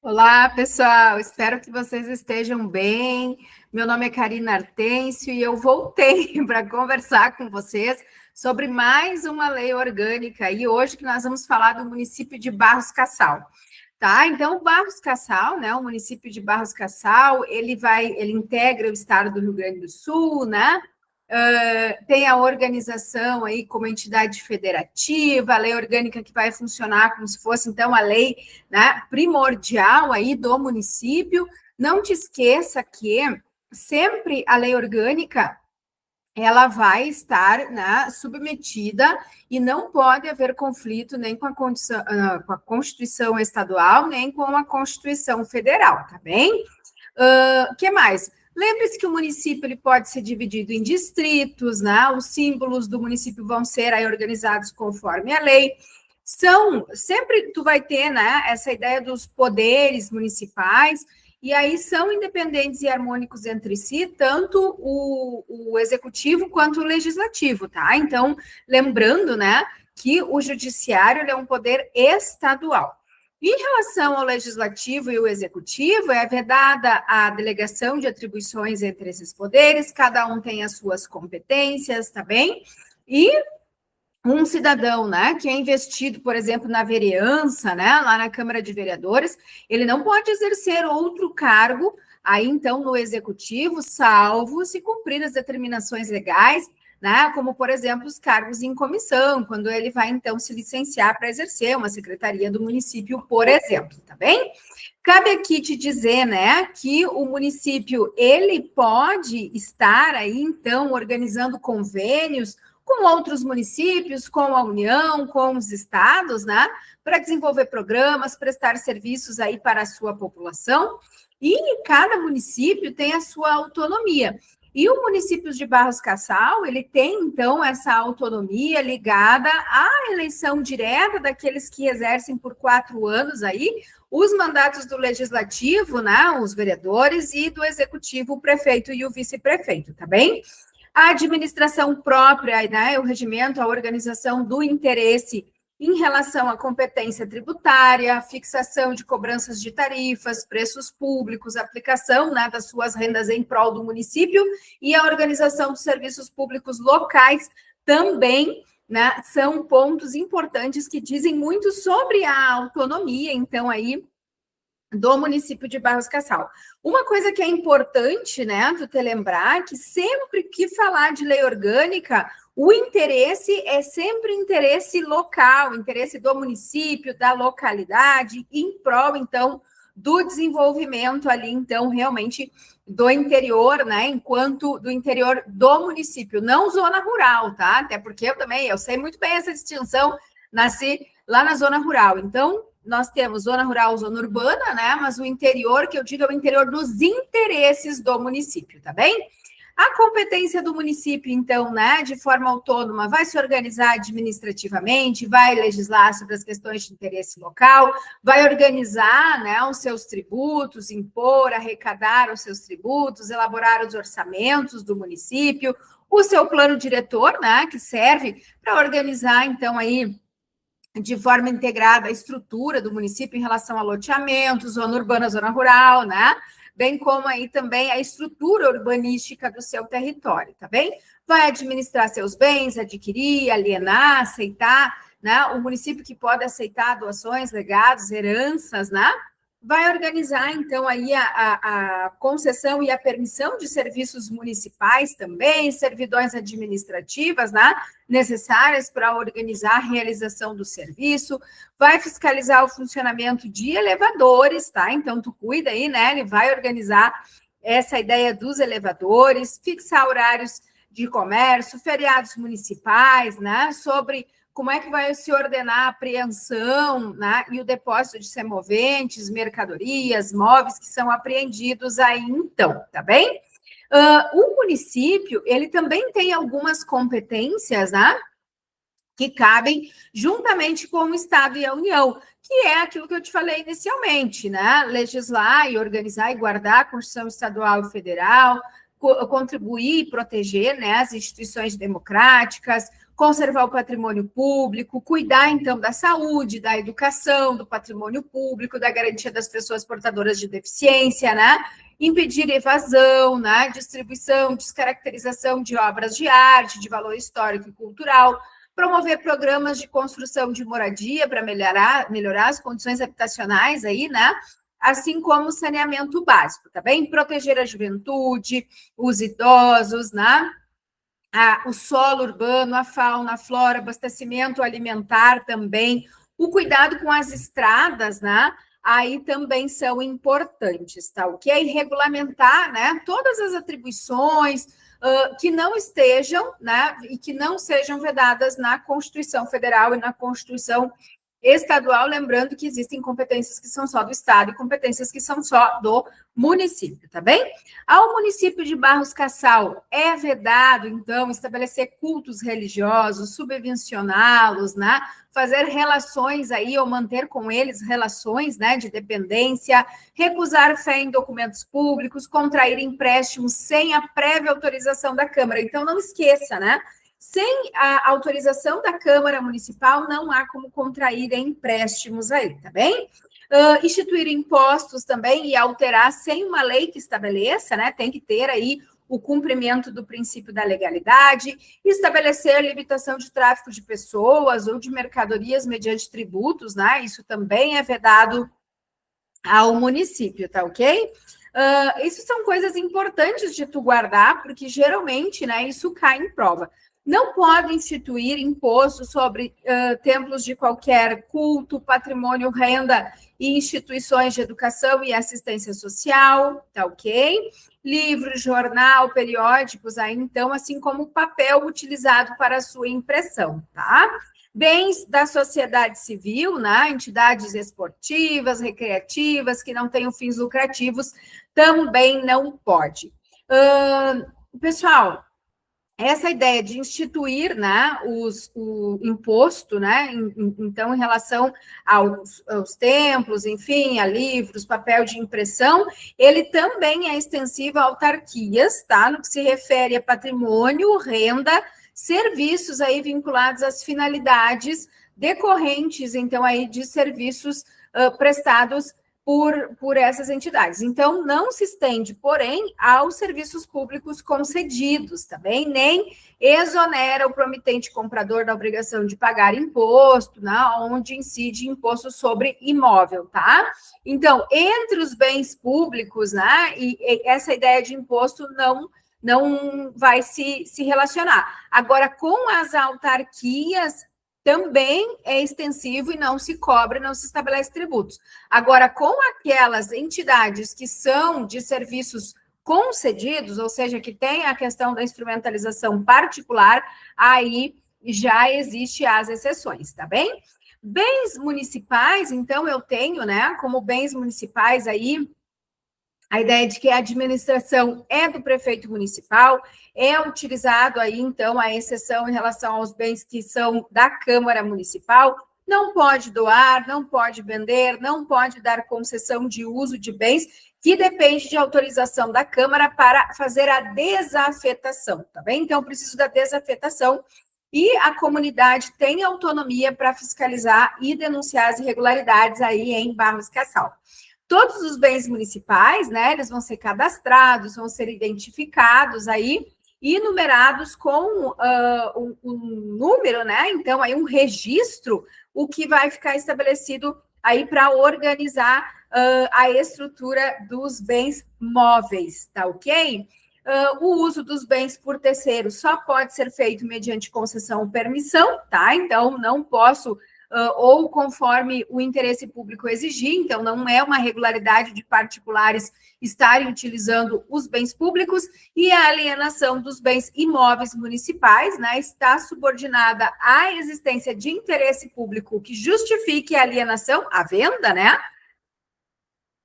Olá, pessoal. Espero que vocês estejam bem. Meu nome é Karina Artêncio e eu voltei para conversar com vocês sobre mais uma lei orgânica. E hoje que nós vamos falar do município de Barros Cassal. Tá? Então, Barros Cassal, né, o município de Barros Cassal, ele integra o estado do Rio Grande do Sul, né? Tem a organização aí como entidade federativa, a lei orgânica que vai funcionar como se fosse, então, a lei, né, primordial aí do município. Não te esqueça que sempre a lei orgânica ela vai estar, né, submetida e não pode haver conflito nem com com a Constituição estadual, nem com a Constituição federal, tá bem? Que mais? Lembre-se que o município ele pode ser dividido em distritos, né? Os símbolos do município vão ser aí organizados conforme a lei. Sempre tu vai ter, né, essa ideia dos poderes municipais, e aí são independentes e harmônicos entre si, tanto o executivo quanto o legislativo, tá? Então, lembrando, né, que o judiciário é um poder estadual. Em relação ao legislativo e o executivo, é vedada a delegação de atribuições entre esses poderes, cada um tem as suas competências, tá bem? E um cidadão, né, que é investido, por exemplo, na vereança, né, lá na Câmara de Vereadores, ele não pode exercer outro cargo aí, então, no executivo, salvo se cumprir as determinações legais, né, como, por exemplo, os cargos em comissão, quando ele vai, então, se licenciar para exercer uma secretaria do município, por exemplo, tá bem? Cabe aqui te dizer, né, que o município, ele pode estar aí, então, organizando convênios com outros municípios, com a União, com os estados, né, para desenvolver programas, prestar serviços aí para a sua população, e cada município tem a sua autonomia. E o município de Barros Cassal, ele tem, então, essa autonomia ligada à eleição direta daqueles que exercem por 4 anos aí os mandatos do legislativo, né, os vereadores, e do executivo, o prefeito e o vice-prefeito, tá bem? A administração própria, né, o regimento, a organização do interesse em relação à competência tributária, fixação de cobranças de tarifas, preços públicos, aplicação, né, das suas rendas em prol do município e a organização dos serviços públicos locais também, né, são pontos importantes que dizem muito sobre a autonomia, então, aí, do município de Barros Cassal. Uma coisa que é importante, né, tu te lembrar, que sempre que falar de lei orgânica, o interesse é sempre interesse local, interesse do município, da localidade, em prol, então, do desenvolvimento ali, então, realmente, do interior, né, enquanto do interior do município, não zona rural, tá? Até porque eu sei muito bem essa distinção, nasci lá na zona rural, então, nós temos zona rural, zona urbana, né? Mas o interior, que eu digo, é o interior dos interesses do município, tá bem? A competência do município, então, né, de forma autônoma, vai se organizar administrativamente, vai legislar sobre as questões de interesse local, vai organizar, né, os seus tributos, impor, arrecadar os seus tributos, elaborar os orçamentos do município, o seu plano diretor, né, que serve para organizar, então, aí, de forma integrada a estrutura do município em relação a loteamento, zona urbana, zona rural, né? Bem como aí também a estrutura urbanística do seu território, tá bem? Vai administrar seus bens, adquirir, alienar, aceitar, né? O município que pode aceitar doações, legados, heranças, né? Vai organizar, então, aí a concessão e a permissão de serviços municipais também, servidões administrativas, né, necessárias para organizar a realização do serviço, vai fiscalizar o funcionamento de elevadores, tá? Então, tu cuida aí, né, ele vai organizar essa ideia dos elevadores, fixar horários de comércio, feriados municipais, né, sobre como é que vai se ordenar a apreensão, né, e o depósito de semoventes, mercadorias, móveis que são apreendidos aí, então, tá bem? O município, ele também tem algumas competências, né, que cabem juntamente com o Estado e a União, que é aquilo que eu te falei inicialmente, né, legislar e organizar e guardar a Constituição Estadual e Federal, contribuir e proteger, né, as instituições democráticas, conservar o patrimônio público, cuidar, então, da saúde, da educação, do patrimônio público, da garantia das pessoas portadoras de deficiência, né? Impedir evasão, né? Distribuição, descaracterização de obras de arte, de valor histórico e cultural, promover programas de construção de moradia para melhorar as condições habitacionais aí, né? Assim como o saneamento básico, tá bem? Proteger a juventude, os idosos, né? O solo urbano, a fauna, a flora, abastecimento alimentar também, o cuidado com as estradas, né? Aí também são importantes, tá? O que é regulamentar, né? Todas as atribuições que não estejam, né? E que não sejam vedadas na Constituição Federal e na Constituição estadual, lembrando que existem competências que são só do Estado e competências que são só do município, tá bem? Ao município de Barros Cassal é vedado, então, estabelecer cultos religiosos, subvencioná-los, né? Fazer relações aí, ou manter com eles relações, né, de dependência, recusar fé em documentos públicos, contrair empréstimos sem a prévia autorização da Câmara. Então, não esqueça, né? Sem a autorização da Câmara Municipal, não há como contrair empréstimos aí, tá bem? Instituir impostos também e alterar sem uma lei que estabeleça, né? Tem que ter aí o cumprimento do princípio da legalidade, estabelecer limitação de tráfico de pessoas ou de mercadorias mediante tributos, né? Isso também é vedado ao município, tá ok? Isso são coisas importantes de tu guardar, porque geralmente, né, isso cai em prova. Não pode instituir imposto sobre templos de qualquer culto, patrimônio, renda e instituições de educação e assistência social, tá ok? Livro, jornal, periódicos, aí então, assim como o papel utilizado para a sua impressão, tá? Bens da sociedade civil, né? Entidades esportivas, recreativas, que não tenham fins lucrativos, também não pode. Pessoal, essa ideia de instituir, né, o imposto, né, então, em relação aos templos, enfim, a livros, papel de impressão, ele também é extensivo a autarquias, tá, no que se refere a patrimônio, renda, serviços aí vinculados às finalidades decorrentes, então, aí de serviços prestados por essas entidades. Então, não se estende, porém, aos serviços públicos concedidos, tá bem? Nem exonera o promitente comprador da obrigação de pagar imposto, né? Onde incide imposto sobre imóvel, tá? Então, entre os bens públicos, né? E essa ideia de imposto não vai se relacionar. Agora, com as autarquias, também é extensivo e não se cobra, não se estabelece tributos. Agora, com aquelas entidades que são de serviços concedidos, ou seja, que tem a questão da instrumentalização particular, aí já existe as exceções, tá bem? Bens municipais, então, eu tenho, né, como bens municipais aí, a ideia de que a administração é do prefeito municipal, é utilizado aí, então, a exceção em relação aos bens que são da Câmara Municipal, não pode doar, não pode vender, não pode dar concessão de uso de bens, que depende de autorização da Câmara para fazer a desafetação, tá bem? Então, preciso da desafetação e a comunidade tem autonomia para fiscalizar e denunciar as irregularidades aí em Barros Cassal. Todos os bens municipais, né, eles vão ser cadastrados, vão ser identificados aí e numerados com um número, né, então aí um registro, o que vai ficar estabelecido aí para organizar a estrutura dos bens móveis, tá ok? O uso dos bens por terceiros só pode ser feito mediante concessão ou permissão, tá? Então, não posso ou conforme o interesse público exigir, então não é uma regularidade de particulares estarem utilizando os bens públicos, e a alienação dos bens imóveis municipais, né, está subordinada à existência de interesse público que justifique a alienação, a venda, né,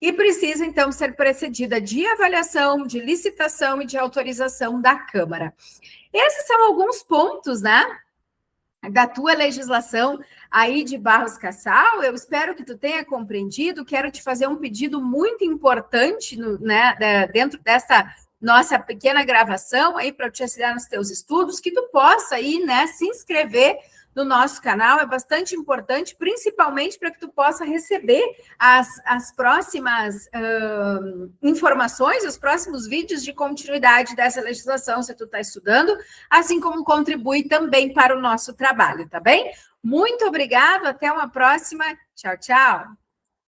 e precisa, então, ser precedida de avaliação, de licitação e de autorização da Câmara. Esses são alguns pontos, né, da tua legislação aí de Barros Cassal. Eu espero que tu tenha compreendido. Quero te fazer um pedido muito importante, né, dentro dessa nossa pequena gravação aí para te auxiliar nos teus estudos, que tu possa aí, né, se inscrever no nosso canal, é bastante importante, principalmente para que tu possa receber as próximas informações, os próximos vídeos de continuidade dessa legislação, se tu está estudando, assim como contribui também para o nosso trabalho, tá bem? Muito obrigado, até uma próxima. Tchau, tchau.